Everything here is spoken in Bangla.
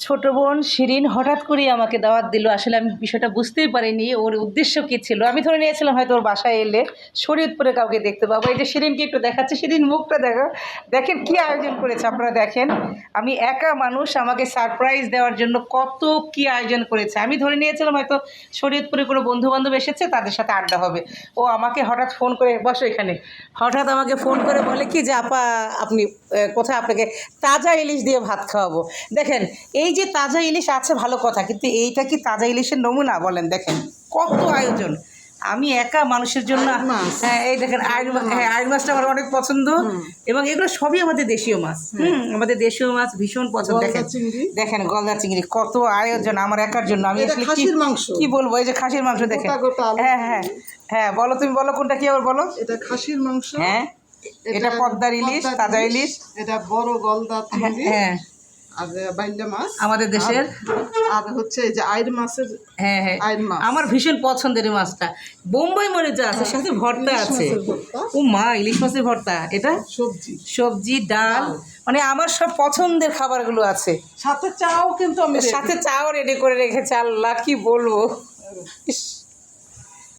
ছোট বোন শিরিন হঠাৎ করেই আমাকে দাওয়াত দিল। আসলে আমি বিষয়টা বুঝতেই পারিনি ওর উদ্দেশ্য কী ছিল। আমি ধরে নিয়েছিলাম হয়তো ওর বাসায় এলে শরীয়তপুরে কাউকে দেখতে পাবো। এই যে শিরিনকে একটু দেখাচ্ছে, শিরিন মুখটা দেখো, দেখেন কী আয়োজন করেছে আপনারা দেখেন। আমি একা মানুষ, আমাকে সারপ্রাইজ দেওয়ার জন্য কত কী আয়োজন করেছে। আমি ধরে নিয়েছিলাম হয়তো শরীয়তপুরে কোনো বন্ধুবান্ধব এসেছে, তাদের সাথে আড্ডা হবে। ও আমাকে হঠাৎ ফোন করে, বসো এখানে, হঠাৎ আমাকে ফোন করে বলে কি যে আপা আপনি কোথায়, আপনাকে তাজা ইলিশ দিয়ে ভাত খাওয়াবো। দেখেন এই যে তাজা ইলিশ আছে ভালো কথা, কিন্তু এইটা কি তাজা ইলিশের নমুনা বলেন? দেখেন কত আয়োজন। আমি একা মানুষের জন্য, হ্যাঁ এই দেখেন আইড় মাছ, হ্যাঁ আইড় মাছটা আমার অনেক পছন্দ, এবং এগুলো সবই আমাদের দেশীয় মাছ। আমাদের দেশীয় মাছ ভীষণ পছন্দ। দেখেন দেখেন গলদা চিংড়ি, কত আয়োজন আমার একার জন্য। আমি আসলে কি বলবো, এই যে খাসির মাংস দেখেন। হ্যাঁ হ্যাঁ হ্যাঁ, বলো তুমি বলো কোনটা, কি আবার বলো। এটা খাসির মাংস, হ্যাঁ এটা পদ্মার ইলিশ, তাজা ইলিশ, এটা বড় গলদা চিংড়ি, হ্যাঁ আর বাইলা মাছ আমাদের দেশের, আর হচ্ছে এই যে আইড় মাছের, হ্যাঁ হ্যাঁ আইড় মাছ আমার ভীষণ পছন্দের এই মাছটা। বোম্বাই মরিচ আছে, সাথে ভর্তা আছে। ও মা, ইলিশ মাছের ভর্তা, এটা সবজি সবজি ডাল, মানে আমার সব পছন্দের খাবারগুলো আছে। সাথে চাও কিন্তু আমি সাথে চাও রেডি করে রেখেছে। আল্লাহ কি বলবো, ইস